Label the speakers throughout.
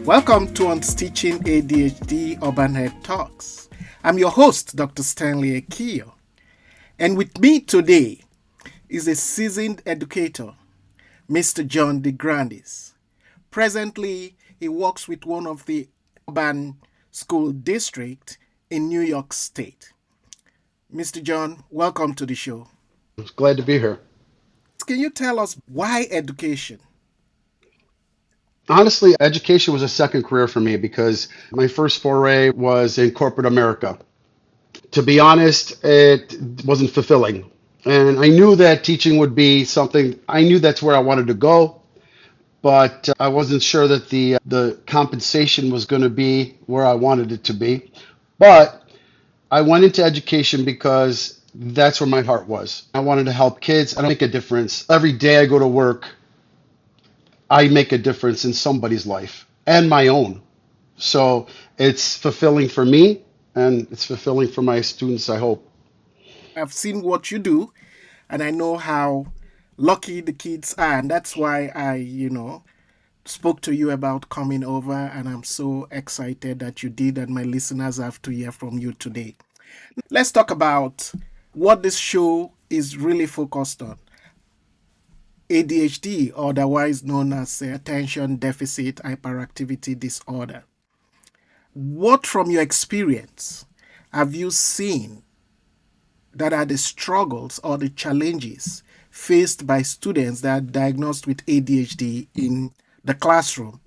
Speaker 1: Welcome to Unstitching ADHD Urban Head Talks. I'm your host, Dr. Stanley Ekiyor. And with me today is a seasoned educator, Mr. John DeGrandis. Presently, he works with one of the urban school districts in New York State. Mr. John, welcome to the show.
Speaker 2: Glad to be here.
Speaker 1: Can you tell us why education?
Speaker 2: Honestly, education was a second career for me because my first foray was in corporate America. To be honest, it wasn't fulfilling. And I knew that teaching would be something, I knew that's where I wanted to go, but I wasn't sure that the compensation was going to be where I wanted it to be. But I went into education because that's where my heart was. I wanted to help kids and make a difference. Every day I go to work, I make a difference in somebody's life and my own. So it's fulfilling for me and it's fulfilling for my students, I hope.
Speaker 1: I've seen what you do, and I know how lucky the kids are, and that's why I spoke to you about coming over, and I'm so excited that you did, and my listeners have to hear from you today. Let's talk about what this show is really focused on. ADHD, otherwise known as attention deficit hyperactivity disorder. What from your experience have you seen that are the struggles or the challenges faced by students that are diagnosed with ADHD in the classroom?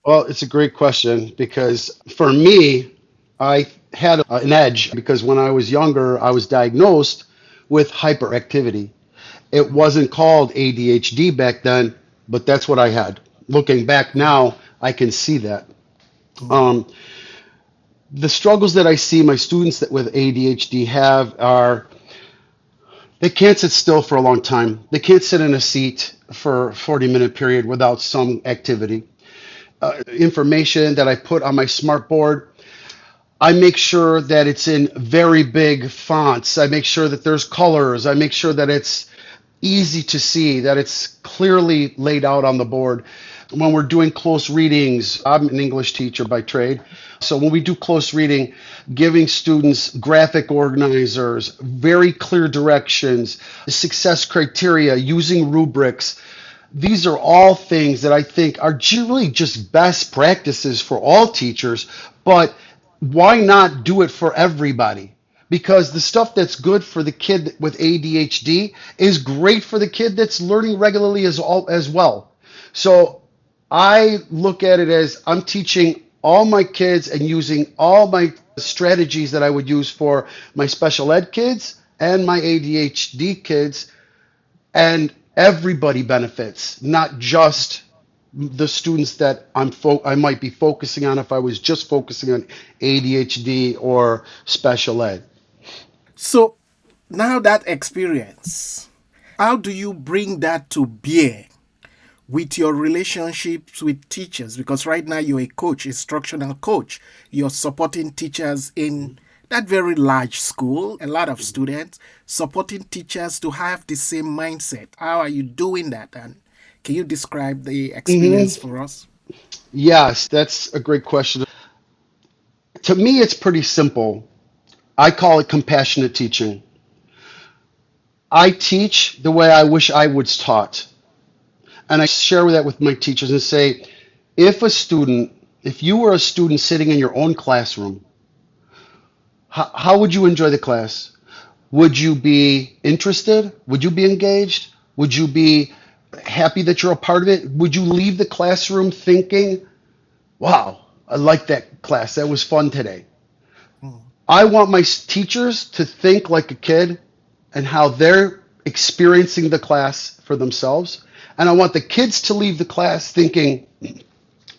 Speaker 2: Well, it's a great question because for me, I had an edge because when I was younger, I was diagnosed with hyperactivity. It wasn't called ADHD back then, but that's what I had. Looking back now, I can see that. Um, the struggles that I see my students that with ADHD have are they can't sit still for a long time. They can't sit in a seat for a 40-minute period without some activity. Information that I put on my smart board, I make sure that it's in very big fonts. I make sure that there's colors. I make sure that it's easy to see, that it's clearly laid out on the board. When we're doing close readings, I'm an English teacher by trade. So when we do close reading, giving students graphic organizers, very clear directions, success criteria, using rubrics, these are all things that I think are really just best practices for all teachers, but why not do it for everybody? Because the stuff that's good for the kid with ADHD is great for the kid that's learning regularly as well. So I look at it as I'm teaching all my kids and using all my strategies that I would use for my special ed kids and my ADHD kids, and everybody benefits, not just the students that I might be focusing on if I was just focusing on ADHD or special ed.
Speaker 1: So now that experience, how do you bring that to bear with your relationships with teachers? Because right now you're a coach, instructional coach. You're supporting teachers in that very large school, a lot of students, supporting teachers to have the same mindset. How are you doing that? And can you describe the experience
Speaker 2: Hmm.
Speaker 1: for us?
Speaker 2: Yes, that's a great question. To me, it's pretty simple. I call it compassionate teaching. I teach the way I wish I was taught. And I share that with my teachers and say, if a student, if you were a student sitting in your own classroom, how would you enjoy the class? Would you be interested? Would you be engaged? Would you be happy that you're a part of it? Would you leave the classroom thinking, wow, I like that class. That was fun today.
Speaker 1: Mm.
Speaker 2: I want my teachers to think like a kid and how they're experiencing the class for themselves. And I want the kids to leave the class thinking,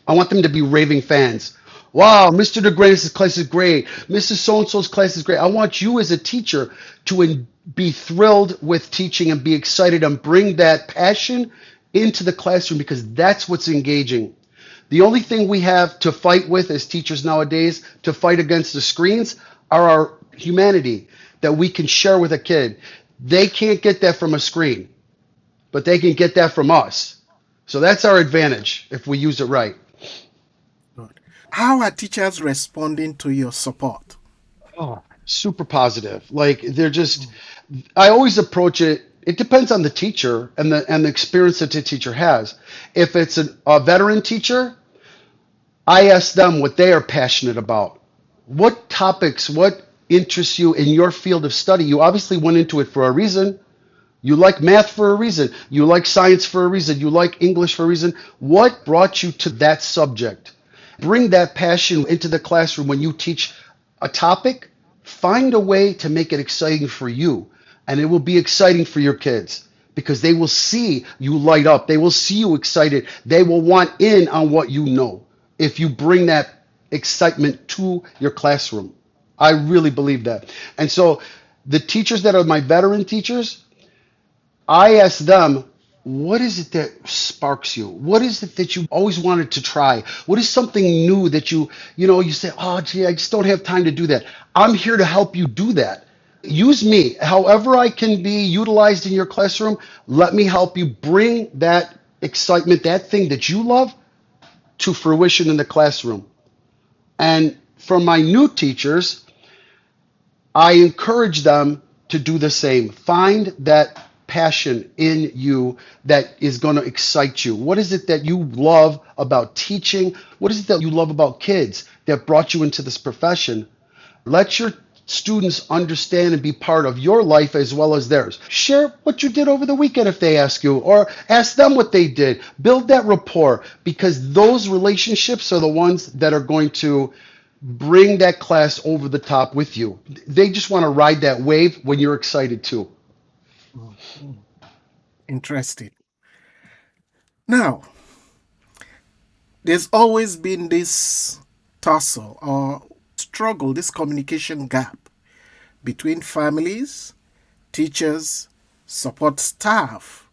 Speaker 2: I want them to be raving fans. Wow, Mr. DeGrandis' class is great. Mrs. So-and-so's class is great. I want you as a teacher to be thrilled with teaching and be excited and bring that passion into the classroom because that's what's engaging. The only thing we have to fight with as teachers nowadays to fight against the screens are our humanity that we can share with a kid. They can't get that from a screen, but they can get that from us. So that's our advantage if we use it right.
Speaker 1: Good. How are teachers responding to your support?
Speaker 2: Oh, super positive. Like they're just, I always approach it. It depends on the teacher and the experience that the teacher has. If it's a veteran teacher, I ask them what they are passionate about. What topics, what interests you in your field of study? You obviously went into it for a reason. You like math for a reason. You like science for a reason. You like English for a reason. What brought you to that subject? Bring that passion into the classroom when you teach a topic. Find a way to make it exciting for you, and it will be exciting for your kids because they will see you light up. They will see you excited. They will want in on what you know if you bring that excitement to your classroom. I really believe that. And so the teachers that are my veteran teachers, I ask them, what is it that sparks you? What is it that you always wanted to try? What is something new that you say, oh, gee, I just don't have time to do that. I'm here to help you do that. Use me. However I can be utilized in your classroom, let me help you bring that excitement, that thing that you love, to fruition in the classroom. And for my new teachers, I encourage them to do the same. Find that passion in you that is going to excite you. What is it that you love about teaching? What is it that you love about kids that brought you into this profession? Let your students understand and be part of your life as well as theirs. Share what you did over the weekend if they ask you, or ask them what they did. Build that rapport because those relationships are the ones that are going to bring that class over the top with you. They just want to ride that wave when you're excited too.
Speaker 1: Mhm. Interesting. Now, there's always been this tussle or struggle, this communication gap between families, teachers, support staff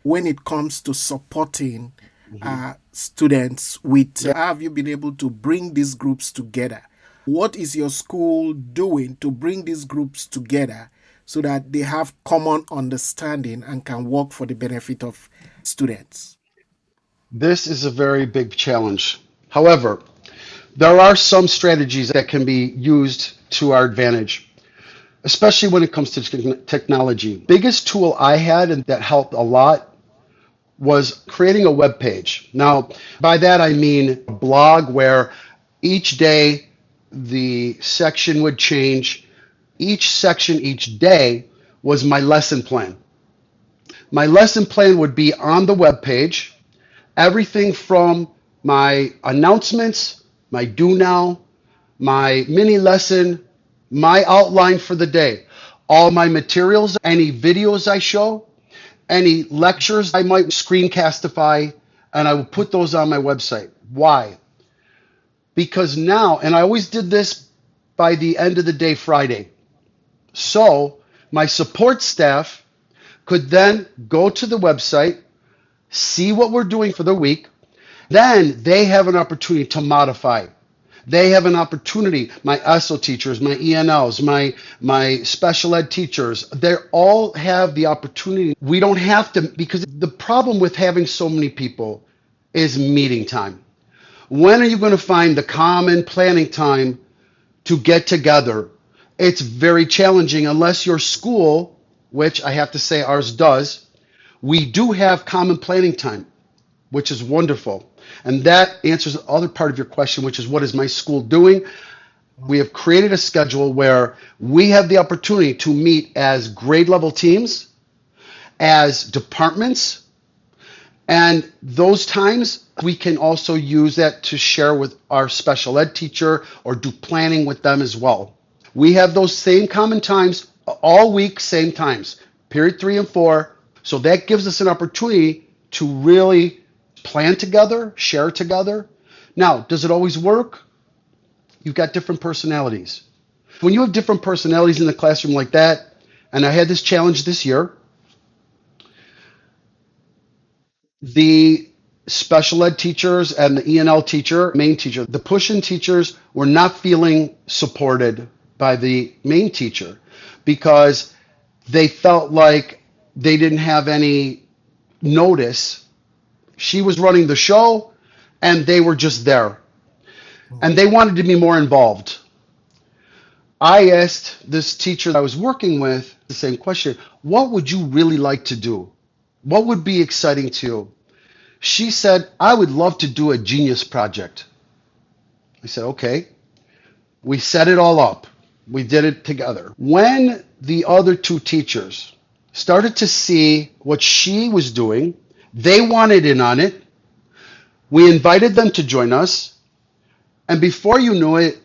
Speaker 1: when it comes to supporting
Speaker 2: Mhm.
Speaker 1: students with
Speaker 2: Yeah.
Speaker 1: how have you been able to bring these groups together? What is your school doing to bring these groups together so that they have common understanding and can work for the benefit of students?
Speaker 2: This is a very big challenge. However, there are some strategies that can be used to our advantage, especially when it comes to technology. Biggest tool I had and that helped a lot was creating a web page. Now, by that I mean a blog where each day the section would change. Each section each day was my lesson plan. My lesson plan would be on the web page. Everything from my announcements, my do now, my mini lesson, my outline for the day, all my materials, any videos I show, any lectures I might screencastify, and I will put those on my website. Why? Because now, and I always did this by the end of the day Friday. So my support staff could then go to the website, see what we're doing for the week. Then they have an opportunity to modify. They have an opportunity, my ESO teachers, my ENLs, my special ed teachers, they all have the opportunity. We don't have to, because the problem with having so many people is meeting time. When are you going to find the common planning time to get together? It's very challenging unless your school, which I have to say ours does, we do have common planning time, which is wonderful. And that answers the other part of your question, which is what is my school doing? We have created a schedule where we have the opportunity to meet as grade level teams, as departments, and those times we can also use that to share with our special ed teacher or do planning with them as well. We have those same common times all week, same times, period 3 and 4. So that gives us an opportunity to really plan together, share together. Now, does it always work? You've got different personalities. When you have different personalities in the classroom like that, and I had this challenge this year, the special ed teachers and the ENL teacher, main teacher, the push-in teachers were not feeling supported by the main teacher because they felt like they didn't have any notice. She was running the show and they were just there. And
Speaker 1: Mhm.
Speaker 2: they wanted to be more involved. I asked this teacher that I was working with the same question: what would you really like to do? What would be exciting to you? She said, I would love to do a genius project. I said, okay. We set it all up. We did it together. When the other two teachers started to see what she was doing, they wanted in on it. We invited them to join us. And before you knew it,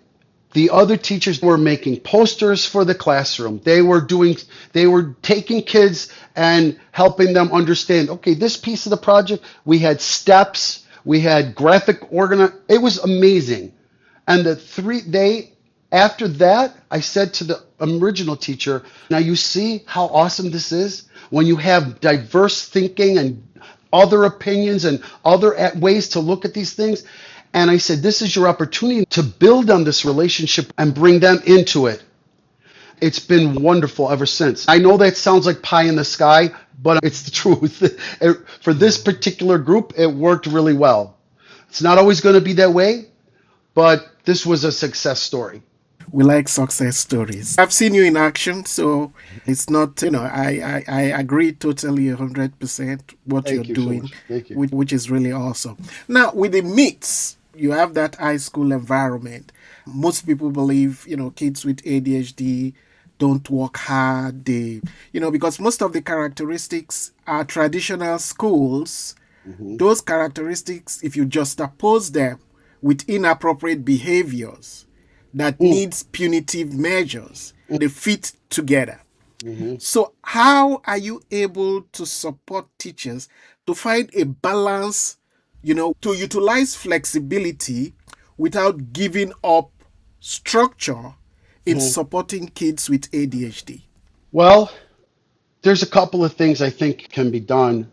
Speaker 2: the other teachers were making posters for the classroom. They were taking kids and helping them understand, okay, this piece of the project, we had steps, we had graphic organize. It was amazing. And after that, I said to the original teacher, now you see how awesome this is? When you have diverse thinking and other opinions and other ways to look at these things. And I said, this is your opportunity to build on this relationship and bring them into it. It's been wonderful ever since. I know that sounds like pie in the sky, but it's the truth. For this
Speaker 1: Mhm.
Speaker 2: particular group, it worked really well. It's not always going to be that way, but this was a success story.
Speaker 1: We like success stories. I've seen you in action, so it's not, I agree totally 100% what you're
Speaker 2: Thank you so
Speaker 1: doing,
Speaker 2: much. Thank you.
Speaker 1: which is really awesome. Now, with the myths, you have that high school environment. Most people believe, kids with ADHD don't work hard. Because most of the characteristics are traditional schools.
Speaker 2: Hmm.
Speaker 1: Those characteristics, if you just oppose them with inappropriate behaviors that
Speaker 2: Mm.
Speaker 1: needs punitive measures, they fit together.
Speaker 2: Hmm.
Speaker 1: So, how are you able to support teachers to find a balance, to utilize flexibility without giving up structure in
Speaker 2: Hmm.
Speaker 1: supporting kids with ADHD?
Speaker 2: Well, there's a couple of things I think can be done.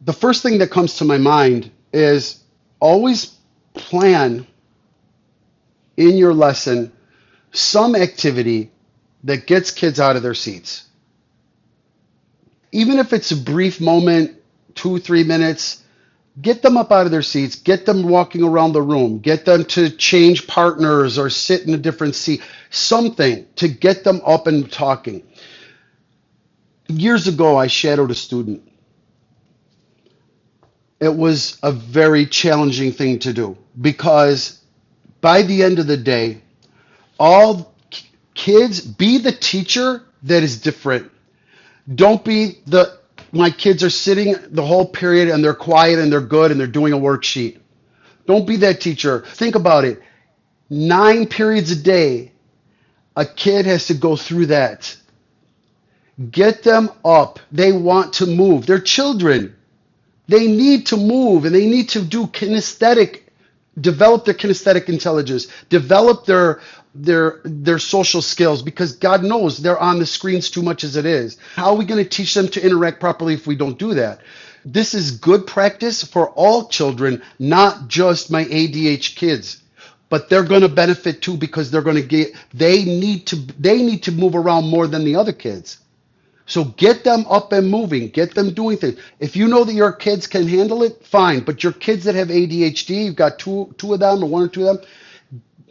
Speaker 2: The first thing that comes to my mind is always plan in your lesson some activity that gets kids out of their seats. Even if it's a brief moment, 2, 3 minutes, get them up out of their seats, get them walking around the room, get them to change partners or sit in a different seat, something to get them up and talking. Years ago, I shadowed a student. It was a very challenging thing to do because by the end of the day, all kids, be the teacher that is different. Don't be my kids are sitting the whole period and they're quiet and they're good and they're doing a worksheet. Don't be that teacher. Think about it. 9 periods a day, a kid has to go through that. Get them up. They want to move. They're children. They need to move and they need to do kinesthetic, develop their kinesthetic intelligence, develop their social skills because God knows they're on the screens too much as it is. How are we going to teach them to interact properly if we don't do that? This is good practice for all children, not just my ADHD kids. But they're going to benefit too because they need to move around more than the other kids. So get them up and moving, get them doing things. If you know that your kids can handle it, fine. But your kids that have ADHD, you've got two of them or one or two of them,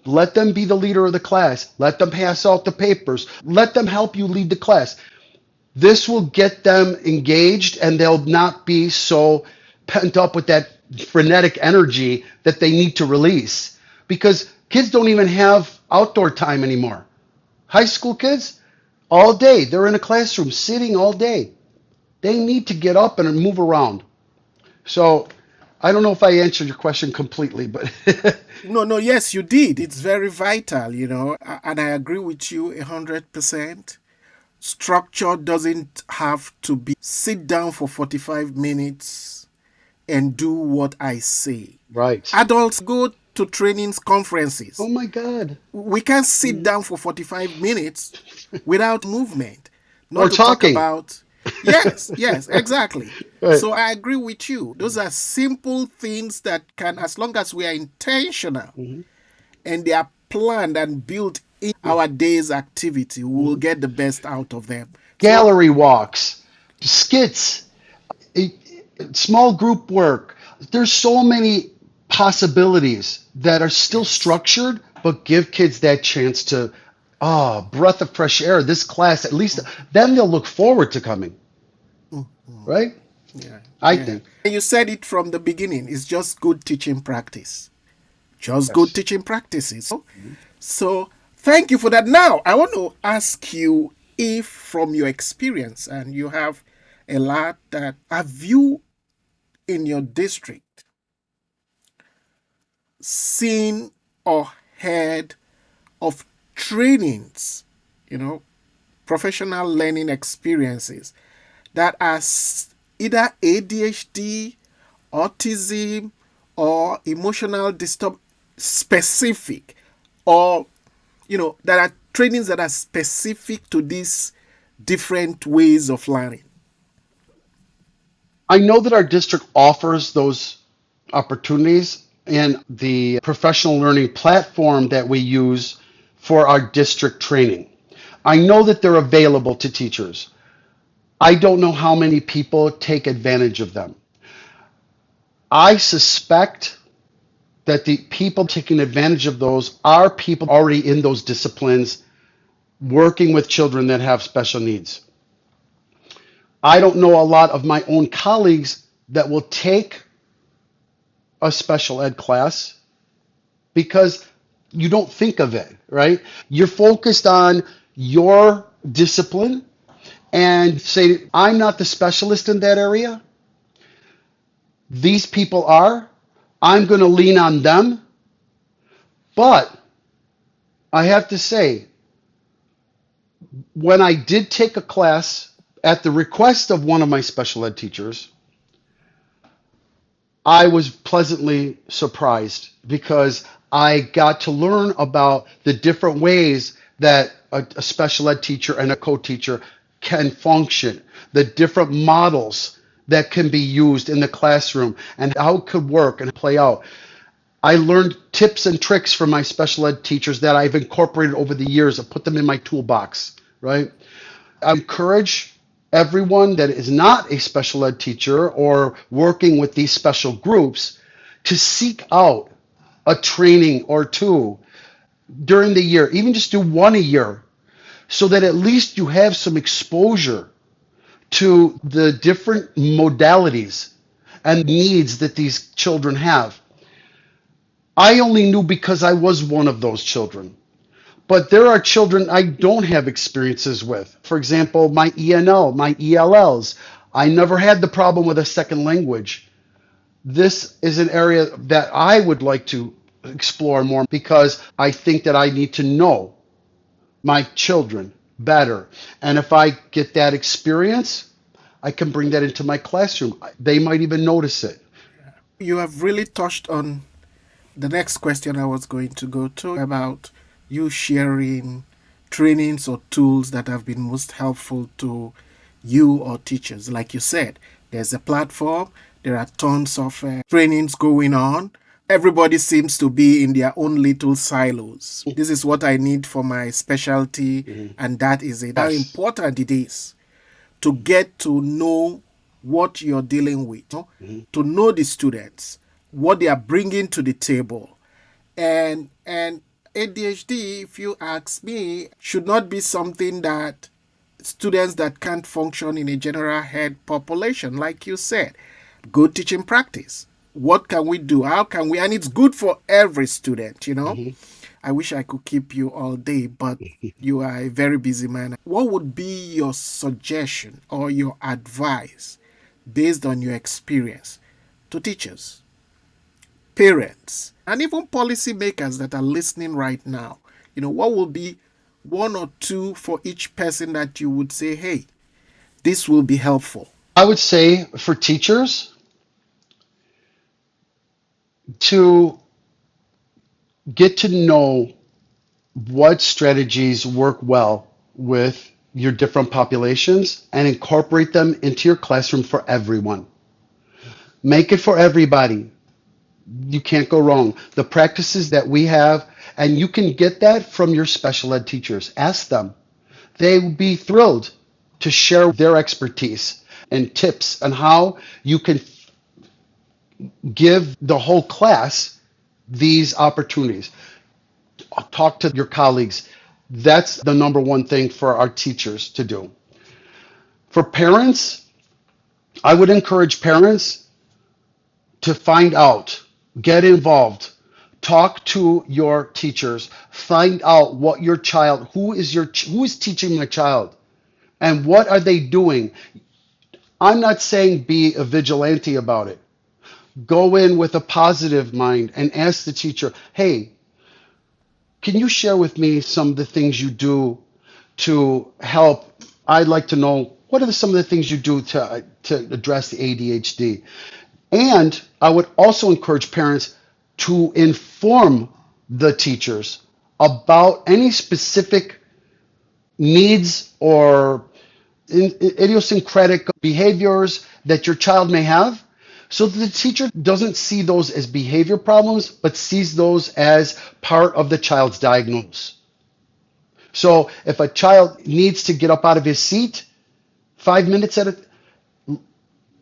Speaker 2: let them be the leader of the class. Let them pass out the papers. Let them help you lead the class. This will get them engaged and they'll not be so pent up with that frenetic energy that they need to release. Because kids don't even have outdoor time anymore. High school kids, all day. They're in a classroom sitting all day. They need to get up and move around. So I don't know if I answered your question completely, but
Speaker 1: No, no, yes, you did. It's very vital, and I agree with you 100%. Structure doesn't have to be sit down for 45 minutes and do what I say.
Speaker 2: right.
Speaker 1: Adults go to trainings,
Speaker 2: Oh
Speaker 1: conferences.
Speaker 2: my God.
Speaker 1: We can't sit
Speaker 2: Mhm.
Speaker 1: down for 45 minutes without movement.
Speaker 2: Or
Speaker 1: Not to talk
Speaker 2: talking.
Speaker 1: about, yes, yes, exactly.
Speaker 2: Right.
Speaker 1: So I agree with you. Those are simple things that can, as long as we are intentional
Speaker 2: Mhm.
Speaker 1: and they are planned and built in
Speaker 2: Yeah.
Speaker 1: our day's activity, we will
Speaker 2: Mhm.
Speaker 1: get the best out of them. So,
Speaker 2: Gallery walks, skits, eh, small group work. There's so many possibilities that are still
Speaker 1: Yes.
Speaker 2: structured, but give kids that chance to, breath of fresh air. This class, at least,
Speaker 1: Mhm.
Speaker 2: then they'll look forward to coming,
Speaker 1: Mhm.
Speaker 2: right?
Speaker 1: Yeah.
Speaker 2: I
Speaker 1: Yeah.
Speaker 2: think.
Speaker 1: And you said it from the beginning. It's just good teaching practice. Just good
Speaker 2: Yes.
Speaker 1: teaching practices. So thank you for that. Now, I want to ask you if, from your experience, and you have a lot that have you in your district seen or heard of trainings, you know, professional learning experiences that are either ADHD, autism, or emotional disturb specific, or that are trainings that are specific to these different ways of learning.
Speaker 2: I know that our district offers those opportunities in the professional learning platform that we use for our district training. I know that they're available to teachers. I don't know how many people take advantage of them. I suspect that the people taking advantage of those are people already in those disciplines working with children that have special needs. I don't know a lot of my own colleagues that will take a special ed class because you don't think of it, right? You're focused on your discipline and say, I'm not the specialist in that area. These people are. I'm going to lean on them. But I have to say, when I did take a class at the request of one of my special ed teachers, I was pleasantly surprised because I got to learn about the different ways that a special ed teacher and a co-teacher can function, the different models that can be used in the classroom and how it could work and play out. I learned tips and tricks from my special ed teachers that I've incorporated over the years. I put them in my toolbox, right? I encourage everyone that is not a special ed teacher or working with these special groups to seek out a training or two during the year, even just do one a year, so that at least you have some exposure to the different modalities and needs that these children have. I only knew because I was one of those children. But there are children I don't have experiences with. For example, my ENL, my ELLs. I never had the problem with a second language. This is an area that I would like to explore more because I think that I need to know my children better. And if I get that experience, I can bring that into my classroom. They might even notice it.
Speaker 1: You have really touched on the next question I was going to go to about you sharing trainings or tools that have been most helpful to you or teachers. Like you said, there's a platform, there are tons of trainings going on. Everybody seems to be in their own little silos. This is what I need for my specialty,
Speaker 2: Mhm.
Speaker 1: and that is it. How
Speaker 2: Yes.
Speaker 1: important it is to get to know what you're dealing with,
Speaker 2: Mhm.
Speaker 1: to know the students, what they are bringing to the table. And ADHD, if you ask me, should not be something that students that can't function in a general head population, like you said. Good teaching practice. What can we do? How can we? And it's good for every student.
Speaker 2: Mhm.
Speaker 1: I wish I could keep you all day, but you are a very busy man. What would be your suggestion or your advice based on your experience to teachers, parents, and even policymakers that are listening right now? What will be one or two for each person that you would say, hey, this will be helpful?
Speaker 2: I would say for teachers to get to know what strategies work well with your different populations and incorporate them into your classroom for everyone. Make it for everybody. You can't go wrong. The practices that we have, and you can get that from your special ed teachers. Ask them. They would be thrilled to share their expertise and tips on how you can give the whole class these opportunities. Talk to your colleagues. That's the number one thing for our teachers to do. For parents, I would encourage parents to find out, get involved, talk to your teachers, find out what your child, who is teaching my child, and what are they doing. I'm not saying be a vigilante about it. Go in with a positive mind and ask the teacher, hey, can you share with me some of the things you do to help? I'd like to know what are some of the things you do to address the ADHD. And I would also encourage parents to inform the teachers about any specific needs or idiosyncratic behaviors that your child may have, so that the teacher doesn't see those as behavior problems, but sees those as part of the child's diagnosis. So if a child needs to get up out of his seat 5 minutes at a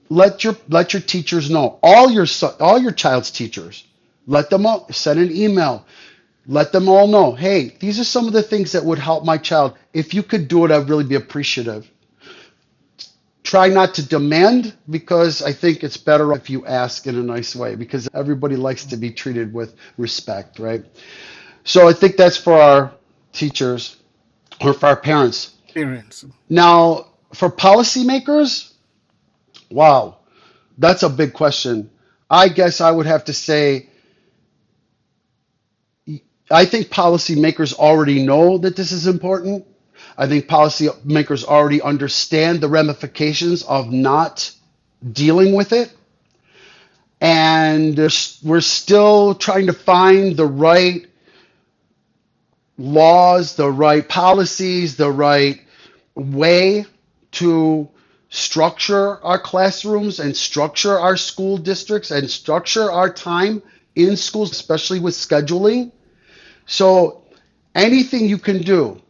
Speaker 2: let your teachers know, all your child's teachers, let them all send an email, let them all know, hey, these are some of the things that would help my child. If you could do it, I'd really be appreciative. Try not to demand, because I think it's better if you ask in a nice way, because everybody likes to be treated with respect, right? So I think that's for our teachers or for our parents.
Speaker 1: Parents.
Speaker 2: Now, for policymakers, wow, that's a big question. I guess I would have to say, I think policymakers already know that this is important. I think policymakers already understand the ramifications of not dealing with it. And we're still trying to find the right laws, the right policies, the right way to structure our classrooms and structure our school districts and structure our time in schools, especially with scheduling. So anything you can do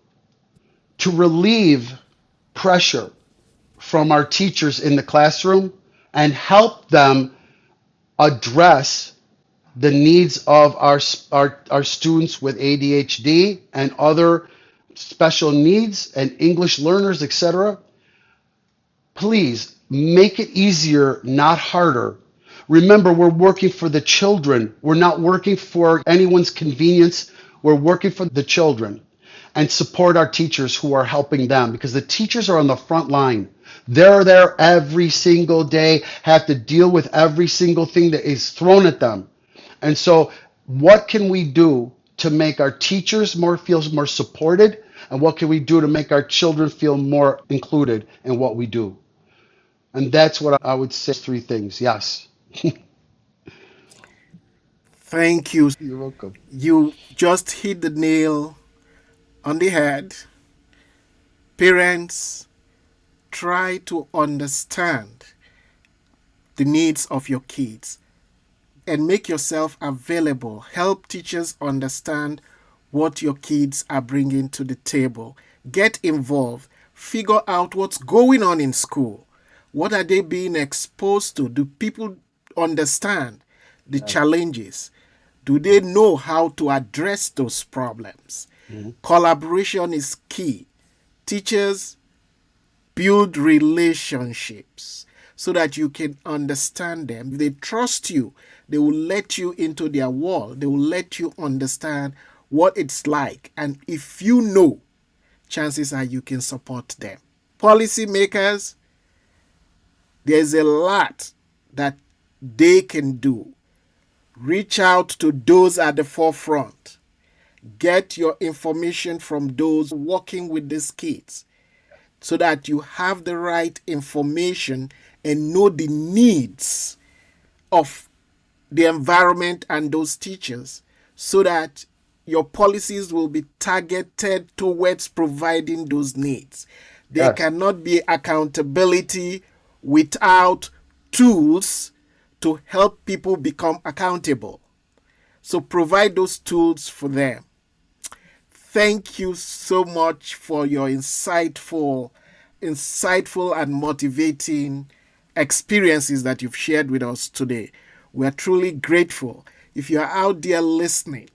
Speaker 2: to relieve pressure from our teachers in the classroom and help them address the needs of our students with ADHD and other special needs and English learners, etc. Please make it easier, not harder. Remember, we're working for the children. We're not working for anyone's convenience. We're working for the children. And support our teachers who are helping them, because the teachers are on the front line. They're there every single day, have to deal with every single thing that is thrown at them. And so what can we do to make our teachers feel more supported? And what can we do to make our children feel more included in what we do? And that's what I would say, three things. Yes.
Speaker 1: Thank you.
Speaker 2: You're welcome.
Speaker 1: You just hit the nail on the head. Parents, try to understand the needs of your kids and make yourself available. Help teachers understand what your kids are bringing to the table. Get involved. Figure out what's going on in school. What are they being exposed to? Do people understand the
Speaker 2: Yes.
Speaker 1: challenges? Do they know how to address those problems?
Speaker 2: Mhm.
Speaker 1: Collaboration is key. Teachers, build relationships so that you can understand them. If they trust you, they will let you into their world. They will let you understand what it's like. And if you know, chances are you can support them. Policymakers, there's a lot that they can do. Reach out to those at the forefront. Get your information from those working with these kids so that you have the right information and know the needs of the environment and those teachers, so that your policies will be targeted towards providing those needs. There
Speaker 2: Yes.
Speaker 1: cannot be accountability without tools to help people become accountable. So provide those tools for them. Thank you so much for your insightful and motivating experiences that you've shared with us today. We are truly grateful. If you are out there listening,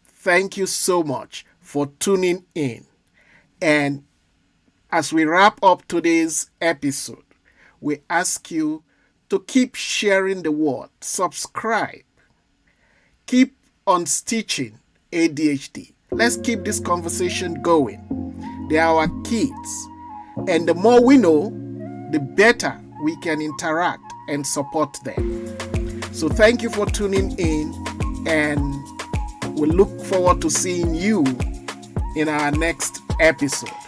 Speaker 1: thank you so much for tuning in. And as we wrap up today's episode, we ask you to keep sharing the word, subscribe, keep on stitching ADHD. Let's keep this conversation going. They are our kids. And the more we know, the better we can interact and support them. So thank you for tuning in, and we look forward to seeing you in our next episode.